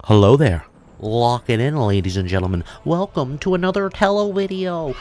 Hello there. Lock it in, ladies and gentlemen. Welcome to another Tello video.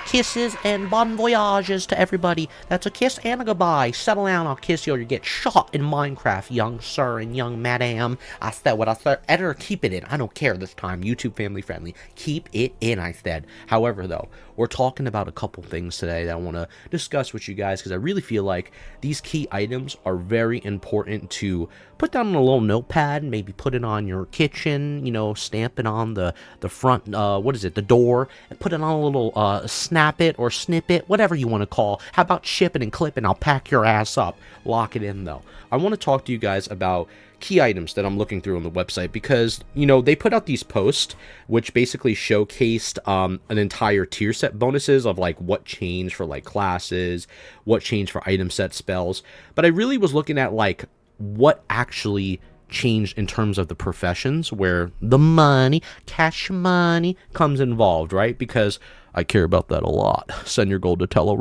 Kisses and bon voyages to everybody. That's a kiss and a goodbye. Settle down, I'll kiss you or you get shot in Minecraft, young sir and young madam. I said what I said. Editor, keep it in. I don't care this time. YouTube family friendly. Keep it in, I said. However, though, we're talking about a couple things today that I want to discuss with you guys because I really feel like these key items are very important to put down on a little notepad, maybe put it on your kitchen, you know, stamp it on the front, the door, and put it on a little snap it or snip it, whatever you want to call. How about ship it and clip it and I'll pack your ass up. Lock it in, though. I want to talk to you guys about key items that I'm looking through on the website because, you know, they put out these posts which basically showcased an entire tier set bonuses of like what changed for like classes, what changed for item set spells. But I really was looking at like what actually changed in terms of the professions where the money, cash money comes involved, right? Because I care about that a lot. Send your gold to Tello.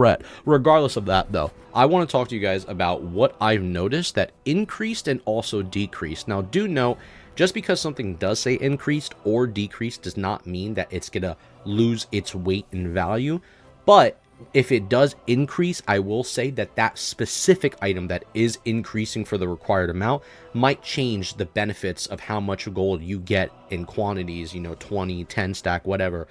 Regardless of that, though, I want to talk to you guys about what I've noticed that increased and also decreased. Now, do note, just because something does say increased or decreased does not mean that it's going to lose its weight and value. But if it does increase, I will say that that specific item that is increasing for the required amount might change the benefits of how much gold you get in quantities, you know, 20, 10 stack, whatever,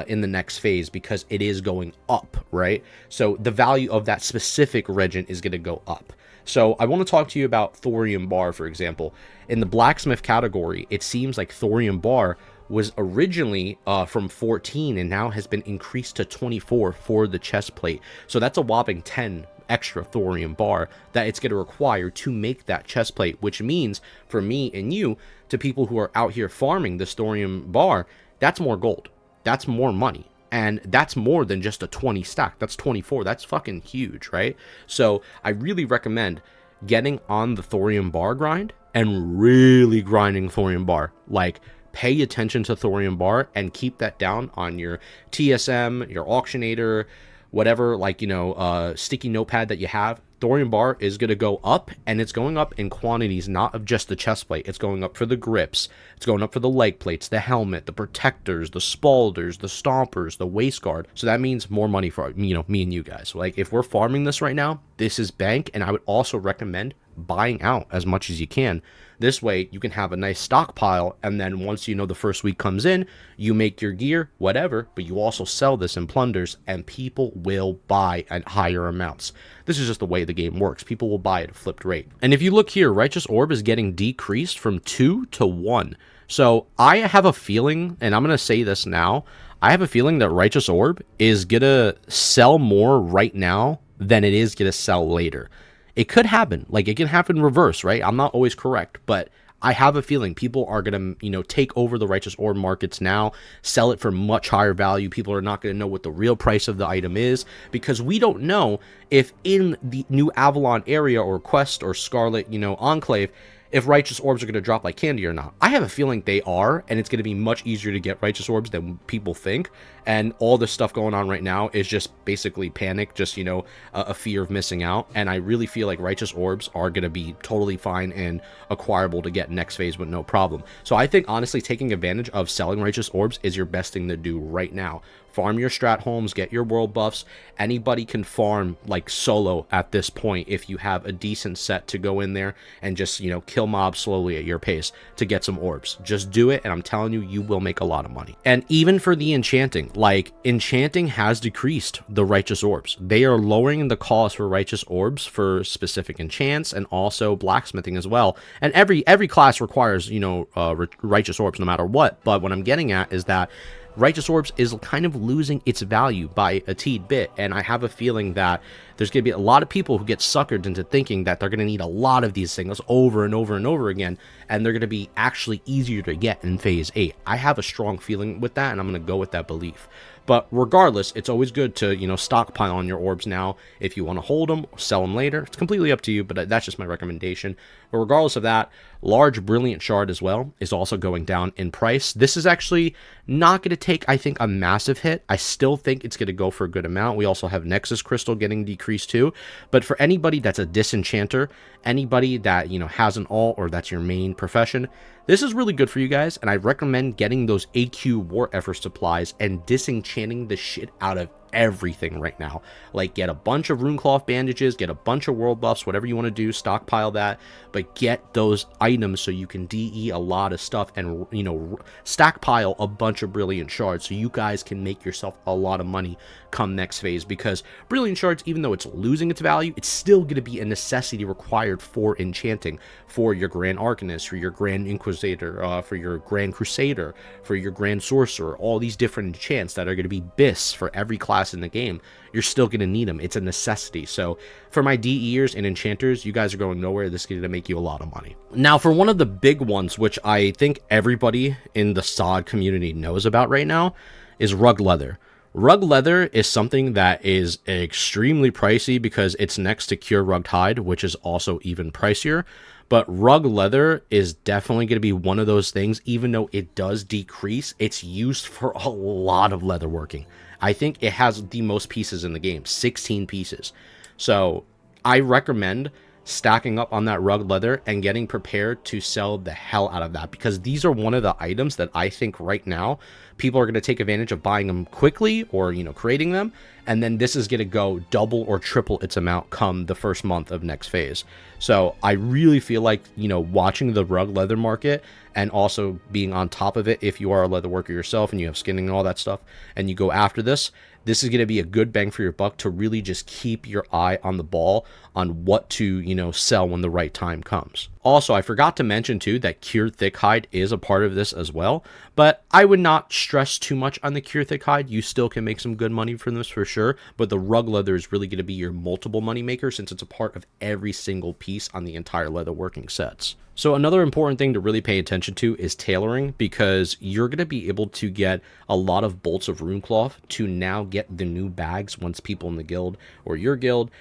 in the next phase, because it is going up, right? So the value of that specific regent is going to go up. So I want to talk to you about Thorium Bar, for example. In the blacksmith category, it seems like Thorium Bar was originally from 14 and now has been increased to 24 for the chest plate. So that's a whopping 10 extra Thorium Bar that it's going to require to make that chest plate, which means for me and you, to people who are out here farming this Thorium Bar, that's more gold. That's more money. And that's more than just a 20 stack. That's 24. That's fucking huge, right? So I really recommend getting on the Thorium Bar grind and really grinding Thorium Bar. Like, pay attention to Thorium Bar and keep that down on your TSM, your auctionator, whatever, like, you know, sticky notepad that you have. Thorium Bar is going to go up, and it's going up in quantities, not of just the chest plate. It's going up for the grips. It's going up for the leg plates, the helmet, the protectors, the spalders, the stompers, the waist guard. So that means more money for, you know, me and you guys. Like, if we're farming this right now, this is bank, and I would also recommend buying out as much as you can. This way you can have a nice stockpile, and then once you know the first week comes in, you make your gear, whatever, but you also sell this in plunders, and people will buy at higher amounts. This is just the way the game works. People will buy at a flipped rate. And if you look here, Righteous Orb is getting decreased from 2 to 1. So I have a feeling, and I'm going to say this now, I have a feeling that Righteous Orb is going to sell more right now than it is going to sell later. It could happen. Like, it can happen reverse, right? I'm not always correct, but I have a feeling people are going to, you know, take over the Righteous Orb markets now, sell it for much higher value. People are not going to know what the real price of the item is, because we don't know if in the new Avalon area or Quest or Scarlet, you know, Enclave, if Righteous Orbs are going to drop like candy or not. I have a feeling they are, and it's going to be much easier to get Righteous Orbs than people think. And all this stuff going on right now is just basically panic, just, you know, a fear of missing out. And I really feel like Righteous Orbs are going to be totally fine and acquirable to get next phase with no problem. So I think, honestly, taking advantage of selling Righteous Orbs is your best thing to do right now. Farm your strat homes, get your world buffs. Anybody can farm like solo at this point if you have a decent set to go in there and just, you know, kill mobs slowly at your pace to get some orbs. Just do it, and I'm telling you, you will make a lot of money. And even for the enchanting, like, enchanting has decreased the Righteous Orbs. They are lowering the cost for Righteous Orbs for specific enchants and also blacksmithing as well. And every class requires, you know, Righteous Orbs no matter what. But what I'm getting at is that Righteous Orbs is kind of losing its value by a teed bit, and I have a feeling that there's going to be a lot of people who get suckered into thinking that they're going to need a lot of these things over and over and over again, and they're going to be actually easier to get in Phase 8. I have a strong feeling with that, and I'm going to go with that belief. But regardless, it's always good to, you know, stockpile on your orbs now. If you want to hold them or sell them later, it's completely up to you, but that's just my recommendation. But regardless of that, large Brilliant Shard as well is also going down in price. This is actually not going to take, I think, a massive hit. I still think it's going to go for a good amount. We also have Nexus Crystal getting decreased too. But for anybody that's a disenchanter, anybody that, you know, has an alt or that's your main profession, This is really good for you guys, and I recommend getting those AQ War Effort supplies and disenchanting the shit out of everything right now. Like, get a bunch of Runecloth bandages, get a bunch of world buffs, whatever you want to do, stockpile that, but get those items so you can DE a lot of stuff and, you know, stockpile a bunch of Brilliant Shards so you guys can make yourself a lot of money come next phase, because Brilliant Shards, even though it's losing its value, it's still going to be a necessity required for enchanting, for your Grand Arcanist, for your Grand Inquisitor, for your Grand Crusader, for your Grand Sorcerer, all these different enchants that are going to be BIS for every class in the game. You're still going to need them. It's a necessity. So for my DEers and enchanters, you guys are going nowhere. This is going to make you a lot of money. Now, for one of the big ones, which I think everybody in the SOD community knows about right now, is rug leather. Rug leather is something that is extremely pricey because it's next to Cure Rugged Hide, which is also even pricier. But rug leather is definitely going to be one of those things, even though it does decrease, it's used for a lot of leather working. I think it has the most pieces in the game, 16 pieces. So I recommend stacking up on that rug leather and getting prepared to sell the hell out of that, because these are one of the items that I think right now people are going to take advantage of buying them quickly, or, you know, creating them, and then this is going to go double or triple its amount come the first month of next phase. So I really feel like, you know, watching the rug leather market and also being on top of it, if you are a leather worker yourself and you have skinning and all that stuff and you go after this, this is going to be a good bang for your buck to really just keep your eye on the ball on what to, you know, sell when the right time comes. Also, I forgot to mention too that Cured Thick Hide is a part of this as well, but I would not stress too much on the Cured Thick Hide. You still can make some good money from this for sure, but the rug leather is really going to be your multiple money maker, since it's a part of every single piece on the entire leather working sets. So another important thing to really pay attention to is tailoring, because you're going to be able to get a lot of bolts of Runecloth to now get the new bags once people in the guild or your guild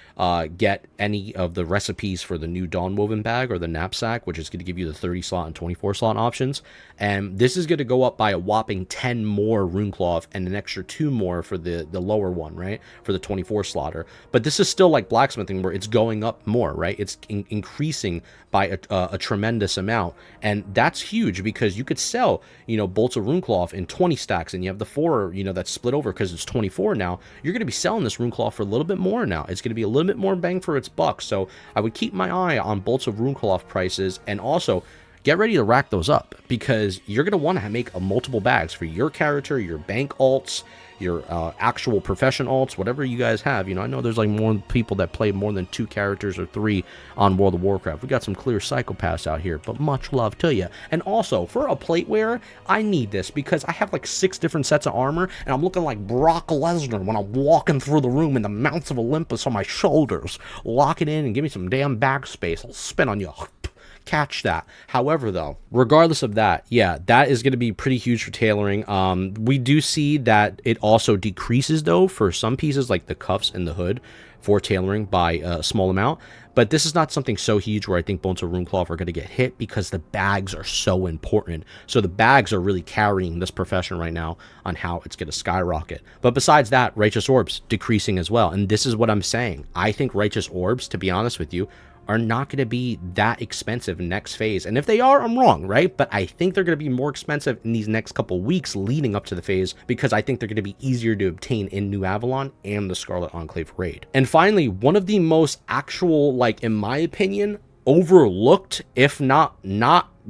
get any of the recipes for the new Dawn Woven bag or the knapsack, which is going to give you the 30 slot and 24 slot options. And this is going to go up by a whopping 10 more Runecloth and an extra 2 more for the lower one, right? For the 24 slotter. But this is still like blacksmithing, where it's going up more, right? It's increasing by a tremendous amount, and that's huge, because you could sell, you know, bolts of Runecloth in 20 stacks, and you have the 4, you know, that's split over because it's 24 now. You're going to be selling this Runecloth for a little bit more now. It's going to be a little bit more bang for its buck. So I would keep my eye on bolts of Runecloth prices, and also get ready to rack those up, because you're going to want to make multiple bags for your character, your bank alts, your actual profession alts, whatever you guys have. You know, I know there's like more people that play more than 2 characters or 3 on World of Warcraft. We got some clear psychopaths out here, but much love to you. And also, for a plate wearer, I need this, because I have like 6 different sets of armor, and I'm looking like Brock Lesnar when I'm walking through the room and the Mounts of Olympus on my shoulders. Lock it in and give me some damn back space. I'll spin on you. Catch that. However, though, regardless of that, yeah, that is going to be pretty huge for tailoring. We do see that it also decreases, though, for some pieces like the cuffs and the hood for tailoring by a small amount. But this is not something so huge where I think bolts of Runecloth are going to get hit, because the bags are so important. So the bags are really carrying this profession right now on how it's going to skyrocket. But besides that, Righteous Orbs decreasing as well. And this is what I'm saying. I think Righteous Orbs, to be honest with you, are not going to be that expensive next phase. And if they are, I'm wrong, right? But I think they're going to be more expensive in these next couple weeks leading up to the phase, because I think they're going to be easier to obtain in New Avalon and the Scarlet Enclave raid. And finally, one of the most actual, like, in my opinion, overlooked, if not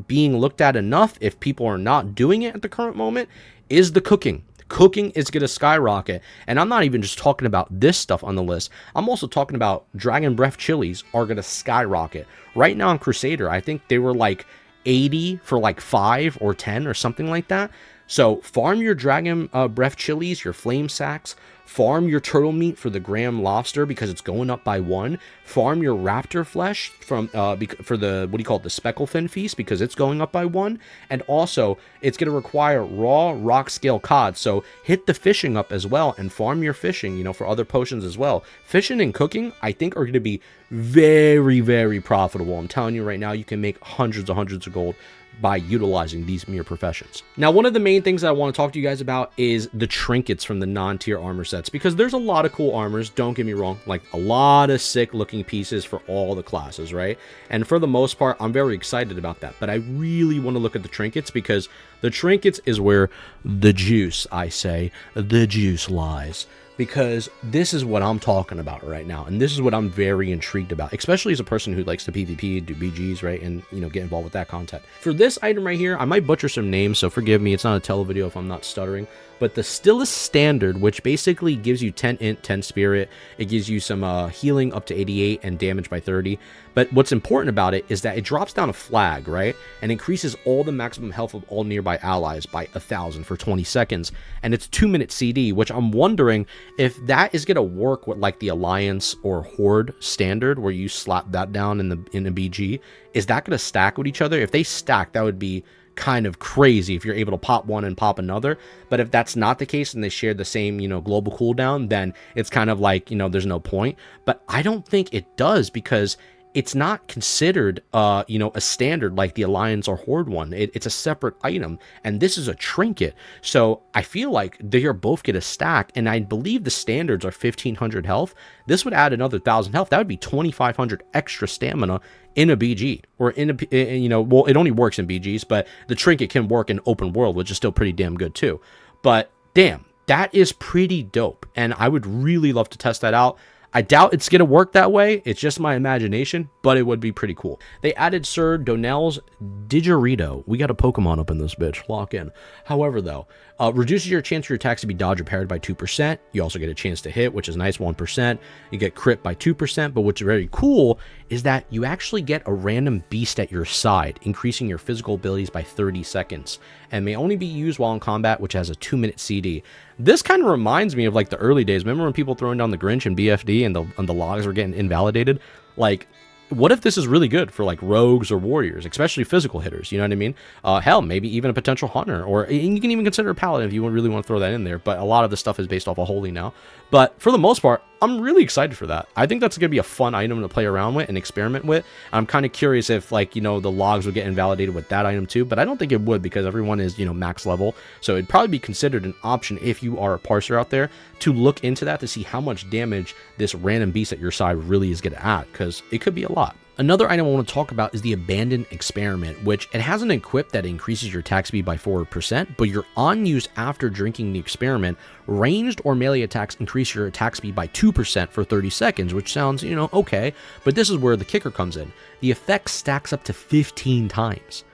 being looked at enough, if people are not doing it at the current moment, is the cooking. Cooking is going to skyrocket, and I'm not even just talking about this stuff on the list. I'm also talking about Dragon Breath chilies are going to skyrocket. Right now on Crusader, I think they were like 80 for like 5 or 10 or something like that. So farm your Dragon Breath chilies, your flame sacks. Farm your turtle meat for the Graham lobster, because it's going up by 1. Farm your raptor flesh from for the, what do you call it, the specklefin feast, because it's going up by 1. And also, it's going to require raw rock scale cod. So hit the fishing up as well and farm your fishing, you know, for other potions as well. Fishing and cooking, I think, are going to be very, very profitable. I'm telling you right now, you can make hundreds of gold by utilizing these mere professions. Now, one of the main things that I want to talk to you guys about is the trinkets from the non-tier armor sets, because there's a lot of cool armors, don't get me wrong, like a lot of sick looking pieces for all the classes, right? And for the most part, I'm very excited about that, but I really want to look at the trinkets, because the trinkets is where the juice, I say, the juice lies. Because this is what I'm talking about right now, and this is what I'm very intrigued about, especially as a person who likes to PvP, do BGs, right, and, you know, get involved with that content. For this item right here, I might butcher some names, so forgive me, it's not a Tello video if I'm not stuttering, but the Stillest Standard, which basically gives you 10 int, 10 spirit, it gives you some healing up to 88 and damage by 30, but what's important about it is that it drops down a flag, right, and increases all the maximum health of all nearby allies by 1,000 for 20 seconds, and it's 2-minute CD, which I'm wondering if that is going to work with like the Alliance or Horde standard, where you slap that down in a BG. Is that going to stack with each other? If they stack, that would be kind of crazy if you're able to pop one and pop another. But if that's not the case and they share the same, you know, global cooldown, then it's kind of like, you know, there's no point. But I don't think it does, because it's not considered, you know, a standard like the Alliance or Horde one. It's a separate item, and this is a trinket. So I feel like they are both get a stack, and I believe the standards are 1,500 health. This would add another 1,000 health. That would be 2,500 extra stamina in a BG, or you know, well, it only works in BGs, but the trinket can work in open world, which is still pretty damn good too. But damn, that is pretty dope, and I would really love to test that out. I doubt it's going to work that way. It's just my imagination, but it would be pretty cool. They added Sir Donnell's Didgeridoo. We got a Pokemon up in this bitch. Lock in. However, though, reduces your chance for your attacks to be dodged or parried by 2%. You also get a chance to hit, which is nice, 1%. You get crit by 2%, but what's very cool is that you actually get a random beast at your side, increasing your physical abilities by 30 seconds, and may only be used while in combat, which has a 2-minute CD. This kind of reminds me of like the early days. Remember when people throwing down the Grinch and BFD and the logs were getting invalidated? Like, what if this is really good for like rogues or warriors, especially physical hitters? You know what I mean? Hell, maybe even a potential hunter, or you can even consider a paladin if you really want to throw that in there. But a lot of the stuff is based off of holy now. But for the most part, I'm really excited for that. I think that's going to be a fun item to play around with and experiment with. I'm kind of curious if, like, you know, the logs would get invalidated with that item too, but I don't think it would, because everyone is, you know, max level. So it'd probably be considered an option if you are a parser out there to look into that to see how much damage this random beast at your side really is going to add, because it could be a lot. Another item I want to talk about is the Abandoned Experiment, which it has an equip that increases your attack speed by 4%, but your on use after drinking the experiment, ranged or melee attacks increase your attack speed by 2% for 30 seconds, which sounds, you know, okay, but this is where the kicker comes in. The effect stacks up to 15 times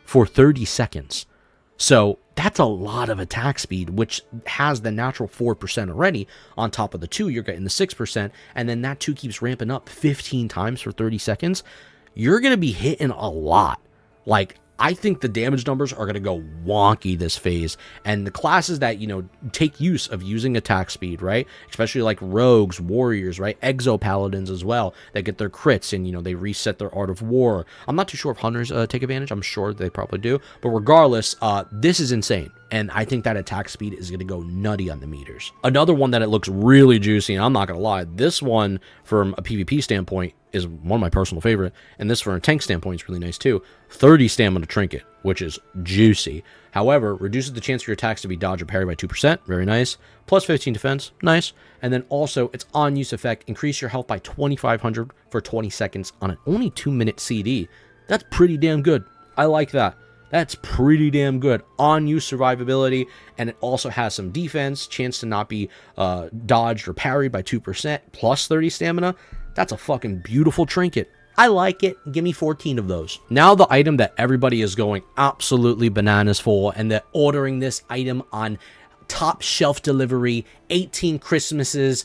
for 30 seconds. So that's a lot of attack speed, which has the natural 4% already. On top of the 2, you're getting the 6%, and then that 2 keeps ramping up 15 times for 30 seconds. You're going to be hitting a lot. Like, I think the damage numbers are going to go wonky this phase, and the classes that, you know, take use of using attack speed, right, especially like rogues, warriors, right, exo paladins as well, that get their crits and, you know, they reset their art of war. I'm not too sure if hunters take advantage. I'm sure they probably do, but regardless, this is insane, and I think that attack speed is going to go nutty on the meters. Another one that it looks really juicy, and I'm not going to lie, this one from a PvP standpoint is one of my personal favorite, and this from a tank standpoint is really nice too. 30 stamina trinket, which is juicy. However, reduces the chance for your attacks to be dodged or parried by 2%, very nice. Plus 15 defense, nice. And then also its on use effect, increase your health by 2,500 for 20 seconds on an only 2-minute CD. That's pretty damn good. I like that. That's pretty damn good. On use survivability, and it also has some defense, chance to not be dodged or parried by 2%, plus 30 stamina. That's a fucking beautiful trinket. I like it. Give me 14 of those. Now the item that everybody is going absolutely bananas for, and they're ordering this item on top shelf delivery, 18 Christmases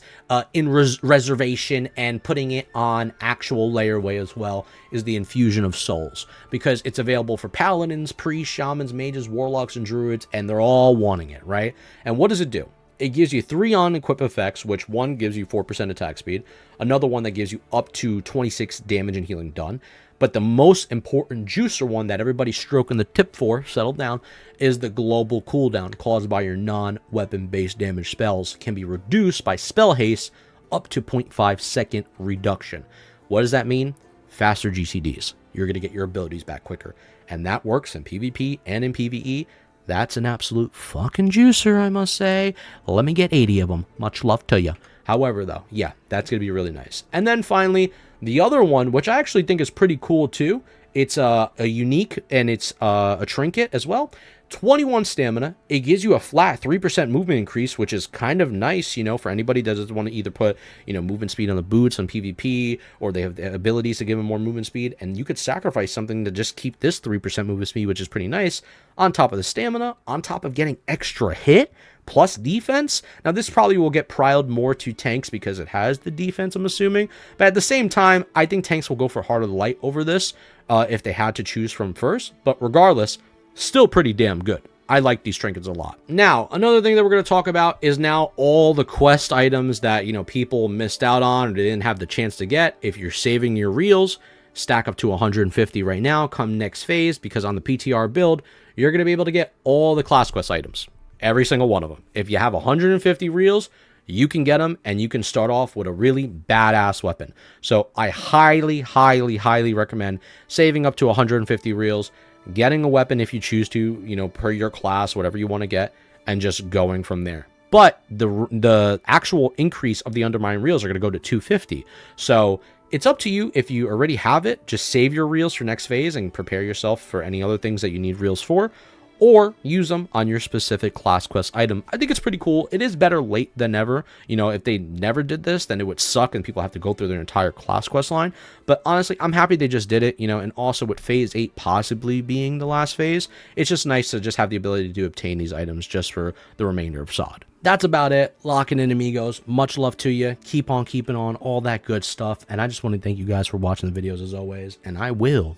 in reservation, and putting it on actual layerway as well, is the Infusion of Souls, because it's available for paladins, priests, shamans, mages, warlocks, and druids, and they're all wanting it, right? And what does it do? It gives you 3 on-equip effects, which one gives you 4% attack speed, another one that gives you up to 26 damage and healing done, but the most important juicer one that everybody's stroking the tip for, settle down, is the global cooldown caused by your non-weapon based damage spells can be reduced by spell haste up to 0.5 second reduction. What does that mean? Faster GCDs. You're going to get your abilities back quicker. and that works in PvP and in PvE. That's an absolute fucking juicer, I must say. Let me get 80 of them. Much love to you. However, though, yeah, that's going to be really nice. And then finally, the other one, which I actually think is pretty cool too, it's a unique, and it's a trinket as well. 21 stamina. It gives you a flat 3% movement increase, which is kind of nice, you know, for anybody that doesn't want to either put, you know, movement speed on the boots on PvP, or they have the abilities to give them more movement speed, and you could sacrifice something to just keep this 3% movement speed, which is pretty nice, on top of the stamina, on top of getting extra hit, plus defense. Now, this probably will get priled more to tanks because it has the defense, I'm assuming, but at the same time, I think tanks will go for Heart of the Light over this if they had to choose from first, but regardless, still pretty damn good. I like these trinkets a lot. Now, another thing that we're going to talk about is now all the quest items that, you know, people missed out on or they didn't have the chance to get. If you're saving your reels, stack up to 150 right now, come next phase, because on the PTR build, you're going to be able to get all the class quest items, every single one of them. If you have 150 reels, you can get them, and you can start off with a really badass weapon. So I highly, highly, highly recommend saving up to 150 reels, getting a weapon if you choose to, you know, per your class, whatever you want to get, and just going from there. But the actual increase of the Undermine reels are going to go to 250. So it's up to you. If you already have it, just save your reels for next phase and prepare yourself for any other things that you need reels for, or use them on your specific class quest item. I think it's pretty cool. It is better late than never. You know, if they never did this, then it would suck and people have to go through their entire class quest line. But honestly, I'm happy they just did it, you know, and also with phase 8 possibly being the last phase, it's just nice to just have the ability to obtain these items just for the remainder of SOD. That's about it. Locking in, amigos. Much love to you. Keep on keeping on, all that good stuff. And I just want to thank you guys for watching the videos as always. And I will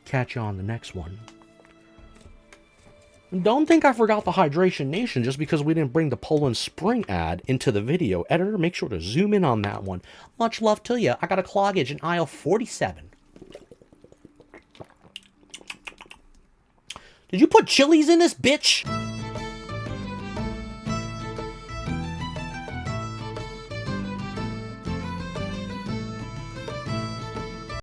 catch you on the next one. Don't think I forgot the Hydration Nation just because we didn't bring the Poland Spring ad into the video. Editor, make sure to zoom in on that one. Much love to you. I got a cloggage in aisle 47. Did you put chilies in this, bitch?